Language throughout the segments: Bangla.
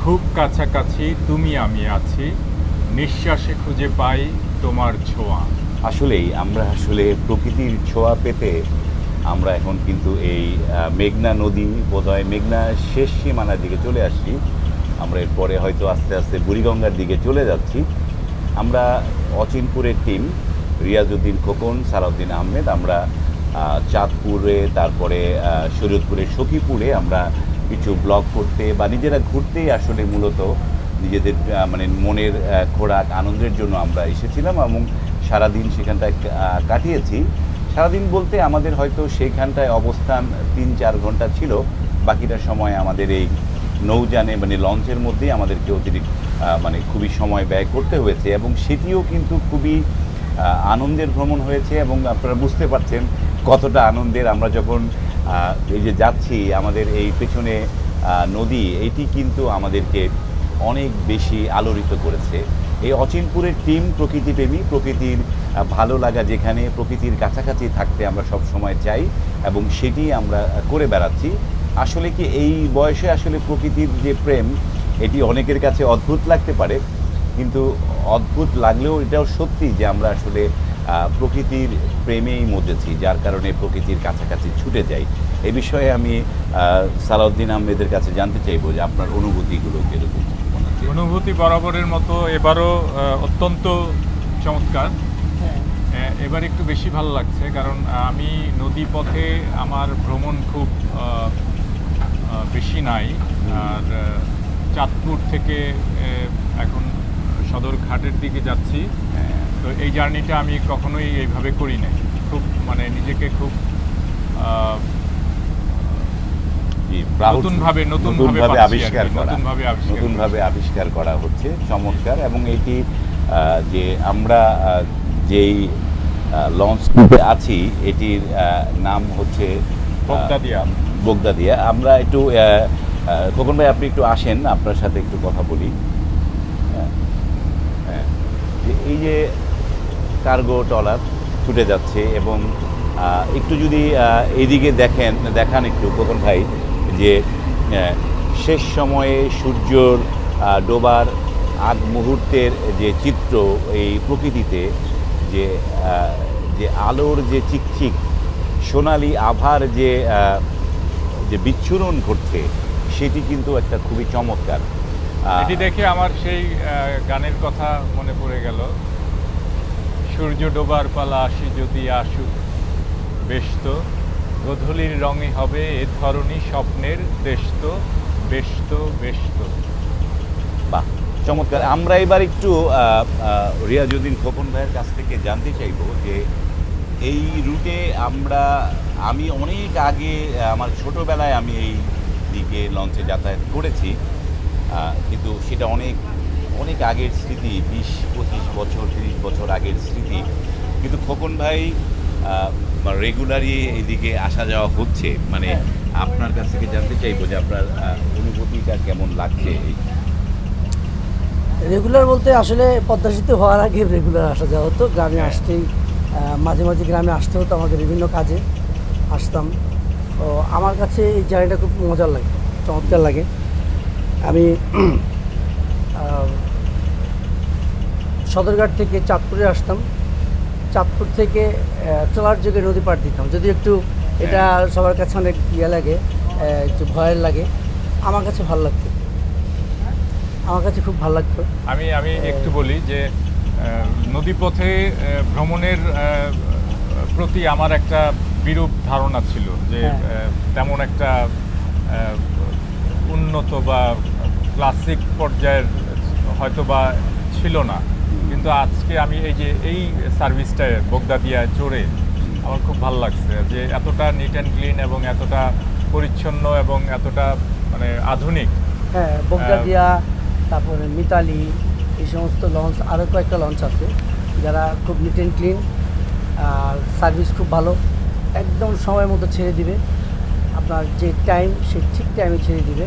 খুব কাছাকাছি তুমি আমি আছি, নিঃশ্বাসে খুঁজে পাই তোমার ছোঁয়া। আসলেই আমরা প্রকৃতির ছোঁয়া পেতে আমরা এখন কিন্তু এই মেঘনা নদী, বোধহয় মেঘনা শেষ সীমানার দিকে চলে আসছি। আমরা এরপরে হয়তো আস্তে আস্তে বুড়িগঙ্গার দিকে চলে যাচ্ছি। আমরা অচিনপুরের টিম, রিয়াজউদ্দিন খোকন, সালাউদ্দিন আহমেদ, আমরা চাঁদপুরে, তারপরে শরীয়তপুরের সখীপুরে আমরা কিছু ব্লগ করতে বা নিজেরা ঘুরতেই আসলে মূলত নিজেদের মানে মনের খোরাক আনন্দের জন্য আমরা এসেছিলাম এবং সারাদিন সেখানটায় কাটিয়েছি। সারাদিন বলতে আমাদের হয়তো সেইখানটায় অবস্থান ৩-৪ ঘন্টা ছিল, বাকিটা সময় আমাদের এই নৌযানে মানে লঞ্চের মধ্যেই আমাদেরকে অতিরিক্ত মানে খুবই সময় ব্যয় করতে হয়েছে এবং সেটিও কিন্তু খুবই আনন্দের ভ্রমণ হয়েছে। এবং আপনারা বুঝতে পারছেন কতটা আনন্দের। আমরা যখন এই যে যাচ্ছি, আমাদের এই পেছনে নদী, এটি কিন্তু আমাদেরকে অনেক বেশি আলোড়িত করেছে। এই অচিনপুরের টিম প্রকৃতিপ্রেমী, প্রকৃতির ভালো লাগা, যেখানে প্রকৃতির কাছাকাছি থাকতে আমরা সব সময় চাই এবং সেটি আমরা করে বেড়াচ্ছি। আসলে কি এই বয়সে আসলে প্রকৃতির যে প্রেম, এটি অনেকের কাছে অদ্ভুত লাগতে পারে, কিন্তু অদ্ভুত লাগলেও এটাও সত্যি যে আমরা আসলে প্রকৃতির প্রেমেই মজেছি, যার কারণে প্রকৃতির কাছাকাছি ছুটে যাই। এই বিষয়ে আমি সালাউদ্দিন আহমেদের কাছে জানতে চাইবো যে আপনার অনুভূতিগুলো কীরকম। অনুভূতি বরাবরের মতো এবারও অত্যন্ত চমৎকার। এবার একটু বেশি ভালো লাগছে, কারণ আমি নদী পথে আমার ভ্রমণ খুব বেশি নাই। আর চাঁদপুর থেকে এখন সদরঘাটের দিকে যাচ্ছি। তো এই জার্নিটা আমি কখনোই এইভাবে করি নাই। খুব মানে নিজেকে খুব নতুনভাবে আবিষ্কার করা হচ্ছে। চমৎকার। এবং এটি যে আমরা যেই লঞ্চটিতে আছি, এটির নাম হচ্ছে বোগদাদিয়া। আমরা একটু খোকন ভাই, আপনি একটু আসেন, আপনার সাথে একটু কথা বলি। এই যে কার্গো ট্রলার ছুটে যাচ্ছে এবং একটু যদি এইদিকে দেখান একটু খোকন ভাই, যে শেষ সময়ে সূর্যর ডোবার আগ মুহূর্তের যে চিত্র এই প্রকৃতিতে, যে যে আলোর যে চিকচিক সোনালি আভার যে বিচ্ছুরণ ঘটছে, সেটি কিন্তু একটা খুবই চমৎকার। এটি দেখে আমার সেই গানের কথা মনে পড়ে গেল, সূর্য ডোবার পালা আসি যদি আসুক, বেশ তো গোধূলির রঙে হবে এ ধরনী স্বপ্নের দেশ তো, বেশ তো বেশ তো। বাহ, চমৎকার। আমরা এবার একটু রিয়াজউদ্দিন খোকন ভাইয়ের কাছ থেকে জানতে চাইব যে এই রুটে আমি অনেক আগে, আমার ছোটোবেলায় আমি এই দিকে লঞ্চে যাতায়াত করেছি, কিন্তু সেটা অনেক অনেক আগের স্মৃতি, 20-25 বছর 30 বছর আগের স্মৃতি। কিন্তু খোকন ভাই রেগুলারই এইদিকে আসা যাওয়া হচ্ছে, মানে আপনার কাছ থেকে জানতে চাইবো যে আপনার অনুভূতিটা কেমন লাগছে। রেগুলার বলতে আসলে পদ্মা সেতু হওয়ার আগে রেগুলার আসা যাওয়া হতো। গ্রামে আসতেই মাঝে মাঝে গ্রামে আসতে হতো, আমাদের বিভিন্ন কাজে আসতাম। তো আমার কাছে এই জার্নিটা খুব মজার লাগে, চমৎকার লাগে। আমি সদরঘাট থেকে চাঁদপুরে আসতাম, চাঁদপুর থেকে ট্রলার যোগে নদী পার দিতাম। যদি একটু এটা সবার কাছে অনেক লাগে, একটু ভয়ের লাগে, আমার কাছে ভালো লাগতো, আমার কাছে খুব ভালো লাগতো। আমি একটু বলি যে নদীপথে ভ্রমণের প্রতি আমার একটা বিরূপ ধারণা ছিল, যে তেমন একটা উন্নত বা ক্লাসিক পর্যায়ের হয়তো বা ছিল না। কিন্তু আজকে আমি এই সার্ভিসটায় বোগদাদিয়ায় চড়ে আমার খুব ভালো লাগছে, যে এতটা নিট অ্যান্ড ক্লিন এবং এতটা পরিচ্ছন্ন এবং এতটা মানে আধুনিক। হ্যাঁ, বোগদাদিয়া, তারপরে মিতালি, এই সমস্ত লঞ্চ, আরও কয়েকটা লঞ্চ আছে যারা খুব নিট অ্যান্ড ক্লিন, আর সার্ভিস খুব ভালো, একদম সময় মতো ছেড়ে দিবে। আপনার যে টাইম, সে ঠিক টাইমে ছেড়ে দিবে,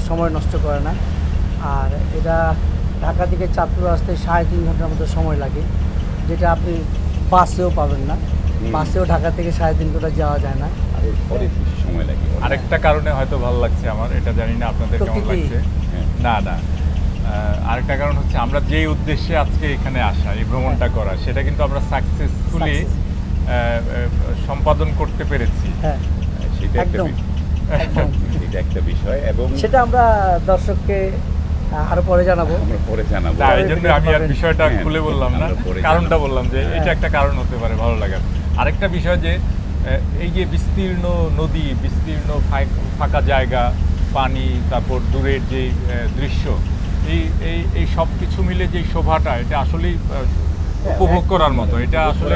সময় নষ্ট করে না। আর এটা ঢাকা থেকে চাঁদপুর আসতে 3.5 ঘন্টার মতো সময় লাগে, যেটা আপনি বাসেও পাবেন না। বাসেও ঢাকা থেকে 3.5 ঘন্টা যাওয়া যায় না। সময় লাগে। আরেকটা কারণে হয়তো ভালো লাগছে আমার, এটা জানি না আপনাদের কেমন প্রকৃতি। লাগছে। হ্যাঁ। না আরেকটা কারণ হচ্ছে আমরা যেই উদ্দেশ্যে আজকে এখানে আসা, এই ভ্রমণটা করা, সেটা কিন্তু আমরা সাকসেসফুলি সম্পাদন করতে পেরেছি। হ্যাঁ, সেটা একটা একদম, একদম। এটা একটা বিষয় এবং সেটা আমরা দর্শককে আরো পরে জানাবো। আমরা পরে জানাবো। না, এই জন্য আমি আর বিষয়টা হ্যাঁ, খুলে বললাম না, আমরা পরে কারণটা জানাবো। বললাম যে এটা একটা কারণ হতে পারে ভালো লাগার। আরেকটা বিষয় যে এই যে বিস্তীর্ণ নদী, বিস্তীর্ণ ফাঁকা জায়গা, পানি, তারপর দূরের যে দৃশ্য, এই এই এই সব কিছু মিলে যে শোভাটা, এটা আসলেই উপভোগ করার মতো। এটা আসলে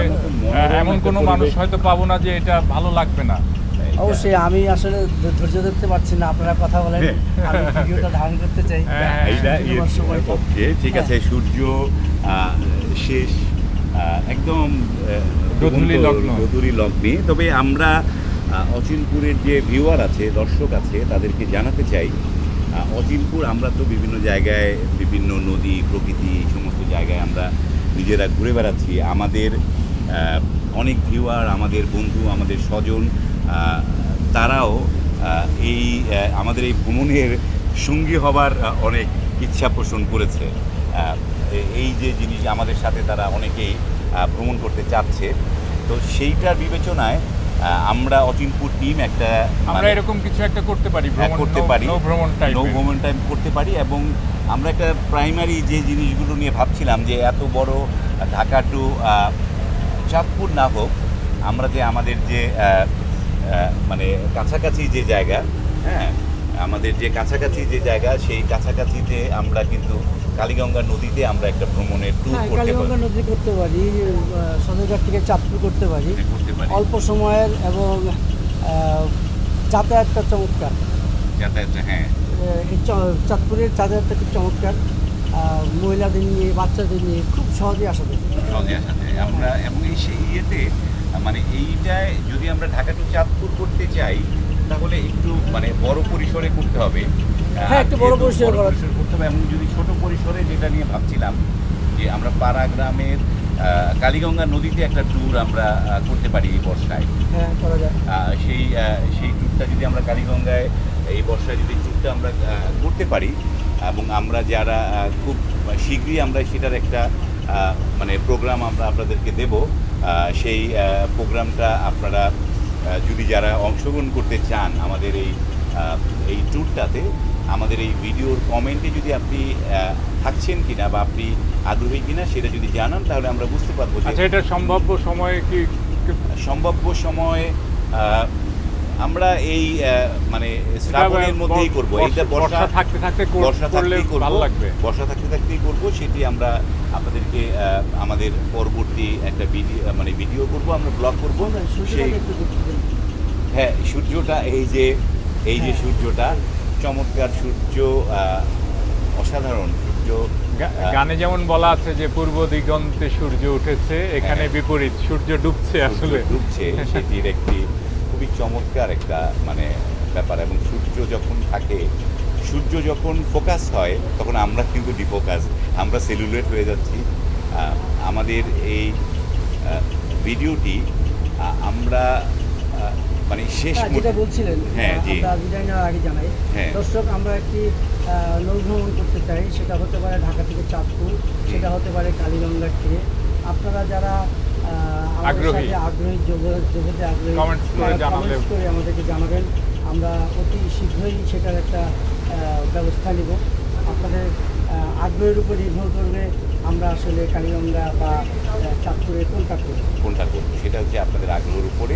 এমন কোনো মানুষ হয়তো পাবো না যে এটা ভালো লাগবে না। অবশ্যই আমি আসলে ধৈর্য ধরতে পারছি না, আপনারা কথা বলেন, আমি ভিডিওটা ধারণ করতে চাই। হ্যাঁ, এইটা সূর্য সময়টা। পক্ষে ঠিক আছে। সূর্য শেষ একদম গোধূলি লগ্ন। গোধূলি লগ্নে। তবে আমরা অচিনপুরের যে ভিউয়ার আছে, দর্শক আছে, তাদেরকে জানাতে চাই অচিনপুর আমরা তো বিভিন্ন জায়গায়, বিভিন্ন নদী, প্রকৃতি, এই সমস্ত জায়গায় আমরা নিজেরা ঘুরে বেড়াচ্ছি। আমাদের অনেক ভিউয়ার, আমাদের বন্ধু, আমাদের স্বজন, তারাও এই আমাদের এই ভ্রমণের সঙ্গী হবার অনেক ইচ্ছা পোষণ করেছে। এই যে জিনিস আমাদের সাথে তারা অনেকেই ভ্রমণ করতে চাচ্ছে, তো সেইটার বিবেচনায় আমরা অচিনপুর টিম একটা আমরা এরকম কিছু একটা করতে পারি, করতে পারি, নৌ ভ্রমণ টাইপ। নৌ ভ্রমণ টাইপ করতে পারি। এবং আমরা একটা প্রাইমারি যে জিনিসগুলো নিয়ে ভাবছিলাম যে এত বড় ঢাকা টু চাঁদপুর না হোক, আমরা যে আমাদের যে মানে কাছাকাছি যে জায়গা, হ্যাঁ, আমাদের যে কাছাকাছি যে জায়গা, সেই কাছাকাছিতে আমরা কিন্তু কালীগঙ্গা নদীতে আমরা একটা ভ্রমণের ট্যুর হ্যাঁ, করতে কালীগঙ্গা পারি। নদী করতে পারি, সদরঘাট থেকে চাঁদপুর করতে পারি। করতে পারি অল্প সময়ের এবং যাতায়াতটা চমৎকার। যাতায়াত, হ্যাঁ, এই চাঁদপুরের যাতায়াতটা খুব চমৎকার। মহিলাদের নিয়ে, বাচ্চাদের নিয়ে খুব সহজেই আসা যায়। সহজে আসা যায়। আমরা এবং এই সেই ইয়েতে মানে এইটায় যদি আমরা ঢাকা টু চাঁদপুর করতে চাই, তাহলে একটু মানে বড় পরিসরে করতে হবে। হ্যাঁ, একটু বড় যেহেতু পরিসরে করা- করতে হবে। এবং যদি ছোট পরিসরে, যেটা নিয়ে ভাবছিলাম যে আমরা পাড়া গ্রামের কালীগঙ্গা নদীতে একটা ট্যুর আমরা করতে পারি এই বর্ষায়। হ্যাঁ, করা যায়। সেই ট্যুরটা যদি আমরা কালীগঙ্গায় এই বর্ষায় যদি ট্যুরটা আমরা করতে পারি, এবং আমরা যারা খুব শীঘ্রই আমরা সেটার একটা মানে প্রোগ্রাম আমরা আপনাদেরকে দেব। সেই প্রোগ্রামটা আপনারা যদি যারা অংশগ্রহণ করতে চান আমাদের এই ট্যুরটাতে, আমাদের এই ভিডিওর কমেন্টে যদি আপনি থাকছেন কিনা বা আপনি আগ্রহী কিনা সেটা যদি জানান, তাহলে আমরা বুঝতে পারবো যে আচ্ছা, এটা সম্ভাব্য সময়ে কি সম্ভাব্য সময় আমরা এই মানে শ্রাবণের মধ্যেই করব। এইটা বর্ষা থাকতে থাকতে বর্ষা করলে থাকতেই করব, ভালো লাগবে। বর্ষা থাকতে থাকতেই করব। সেটি আমরা আপনাদেরকে আমাদের পরবর্তী একটা ভিডিও করব, আমরা ব্লগ করব। সেই সূর্যটাকে একটু দেখতে দিন। হ্যাঁ, সূর্যটা এই যে হ্যাঁ। সূর্যটা চমৎকার, সূর্য অসাধারণ সূর্য। গানে যেমন বলা আছে যে পূর্ব দিগন্তে সূর্য উঠেছে, এখানে হ্যাঁ। বিপরীত, সূর্য ডুবছে আসলে। ডুবছে, সেটির একটি খুবই চমৎকার একটা মানে ব্যাপার। এবং সূর্য যখন থাকে, সূর্য যখন ফোকাস হয়, তখন আমরা কিন্তু ডিফোকাস, আমরা সেলুলেট হয়ে যাচ্ছি। আমাদের এই ভিডিওটি আমরা মানে শেষ হ্যাঁ, যেটা বলছিলেন, হ্যাঁ, জি। আমরা বিদায় নেওয়ার আগে জানাই হ্যাঁ। দর্শক, আমরা একটি নৌ ভ্রমণ করতে চাই। সেটা হতে পারে ঢাকা থেকে চাঁদপুর, সেটা হতে পারে কালীগঙ্গার থেকে। আপনারা যারা আমাদের আগ্রহী। সাথে আগ্রহী, যোগাযোগে আগ্রহী, Comments করে তারা জানালে- comments করে আমাদেরকে জানাবেন। আমরা অতি শীঘ্রই সেটার একটা ব্যবস্থা নিব। আপনাদের আগ্রহের উপর নির্ভর করবে আমরা আসলে কালীগঙ্গা বা চাঁদপুরে কোনটা করব। কোনটা করবো, সেটা হচ্ছে আপনাদের আগ্রহের উপরে।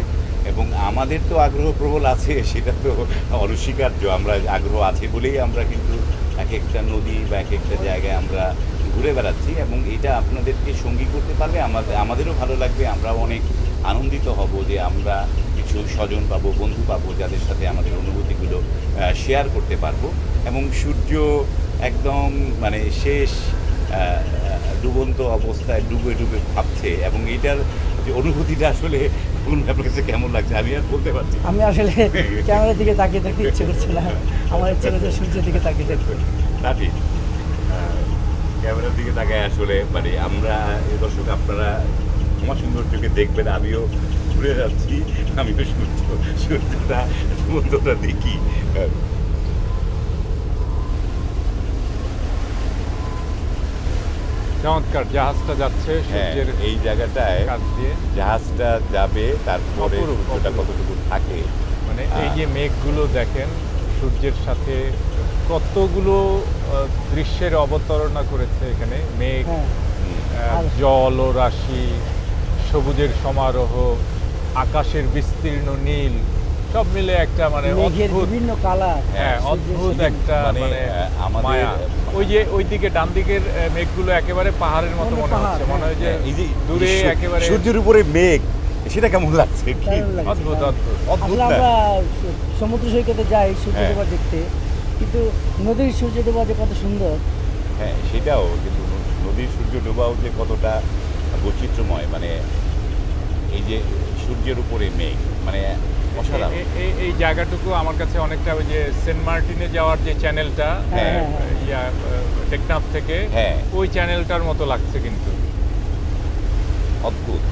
এবং আমাদের তো আগ্রহ প্রবল আছে, সেটা তো অনস্বীকার্য। আমরা আগ্রহ আছে বলেই আমরা কিন্তু এক একটা নদী বা এক একটা জায়গায় আমরা ঘুরে বেড়াচ্ছি। এবং এটা আপনাদেরকে সঙ্গী করতে পারলে আমাদেরও ভালো লাগবে। আমরাও অনেক আনন্দিত হব যে আমরা কিছু স্বজন পাবো, বন্ধু পাবো, যাদের সাথে আমাদের অনুভূতিগুলো শেয়ার করতে পারবো। এবং সূর্য একদম মানে শেষ ডুবন্ত অবস্থায় ডুবে ডুবে ভাবছে। এবং এটার যে অনুভূতিটা আসলে আপনার কাছে কেমন লাগছে আমি আর বলতে পারছি না। আমি আসলে ক্যামেরার দিকে তাকিয়ে থাকতে ইচ্ছে করছে না, আমার ইচ্ছে করছে সূর্যের দিকে তাকিয়ে থাকতে। তা ঠিক। ক্যামেরার দিকে তাকায় আসলে মানে আমরা দর্শক, আপনারা আমার সৌন্দর্যকে দেখবেন, আমিও ঘুরে যাচ্ছি, আমিও সূর্যটা সমুদ্রটা দেখি। চমৎকার, জাহাজটা যাচ্ছে হ্যাঁ, সূর্যের এই জায়গাটায় কাছ দিয়ে। জাহাজটা যাবে, তারপরে অপরূপ, সূর্যটা অপরূপ। কতটুকু থাকে। মানে এই যে মেঘগুলো দেখেন সূর্যের সাথে কতগুলো দৃশ্যের অবতারণা করেছে এখানে। মেঘ, হ্যাঁ আর জল ও রাশি, সবুজের সমারোহ, আকাশের বিস্তীর্ণ নীল, সব মিলে একটা মানে মেঘের অদ্ভুত, বিভিন্ন কালার। হ্যাঁ অদ্ভুত একটা মানে, মানে আমাদের মায়া। ওই যে ওইদিকে ডান দিকের মেঘগুলো একেবারে পাহাড়ের মতো মনে মনে পাহাড়, হচ্ছে, মনে হয় যে এই যে দূরে একেবারে সূর্যের উপরে মেঘ, সেটা কেমন লাগছে কি? দারুণ লাগছে। অদ্ভুত অদ্ভুত। অদ্ভুত আসলে না? আমরা সমুদ্র সৈকতে যাই সূর্য হ্যাঁ। ডোবা দেখতে, কিন্তু নদীর সূর্য ডোবা যে কত সুন্দর। হ্যাঁ, সেটাও কিন্তু নদীর সূর্য ডোবাও যে কতটা বৈচিত্র্যময়, মানে এই যে সূর্যের উপরে মেঘ, মানে অসাধারণ। এই জায়গাটুকু আমার কাছে অনেকটা ওই যে সেন্ট মার্টিনে যাওয়ার যে চ্যানেলটা, হ্যাঁ, হ্যাঁ, ইয়া টেকনাফ থেকে, হ্যাঁ। ওই চ্যানেলটার মতো লাগছে কিন্তু। অদ্ভুত।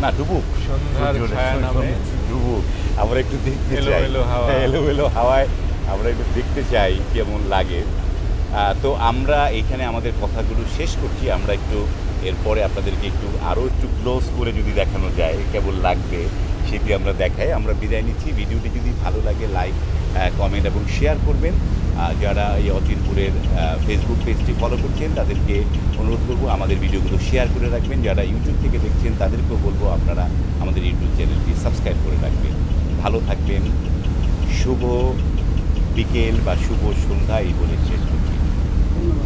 না, ডুবুক, সন্ধ্যার সূর্যটা, ছায়া নামে। ডুবুক, আমরা একটু দেখতে চাই। এলোমেলো হাওয়া। হ্যাঁ, এলোমেলো হাওয়ায় আমরা একটু দেখতে চাই কেমন লাগে। তো আমরা এখানে আমাদের কথাগুলো শেষ করছি। আমরা একটু এরপরে আপনাদেরকে একটু আরও একটু ক্লোজ করে যদি দেখানো যায় কেমন লাগবে, সেটি আমরা দেখাই। আমরা বিদায় নিচ্ছি। ভিডিওটি যদি ভালো লাগে লাইক, কমেন্ট এবং শেয়ার করবেন। যারা এই অচিনপুরের ফেসবুক পেজটি ফলো করছেন তাদেরকে অনুরোধ করবো আমাদের ভিডিওগুলো শেয়ার করে রাখবেন। যারা ইউটিউব থেকে দেখছেন তাদেরকেও বলবো আপনারা আমাদের ইউটিউব চ্যানেলটি সাবস্ক্রাইব করে রাখবেন। ভালো থাকবেন। শুভ বিকেল বা শুভ সন্ধ্যা এই বলে শেষ করছি। ধন্যবাদ।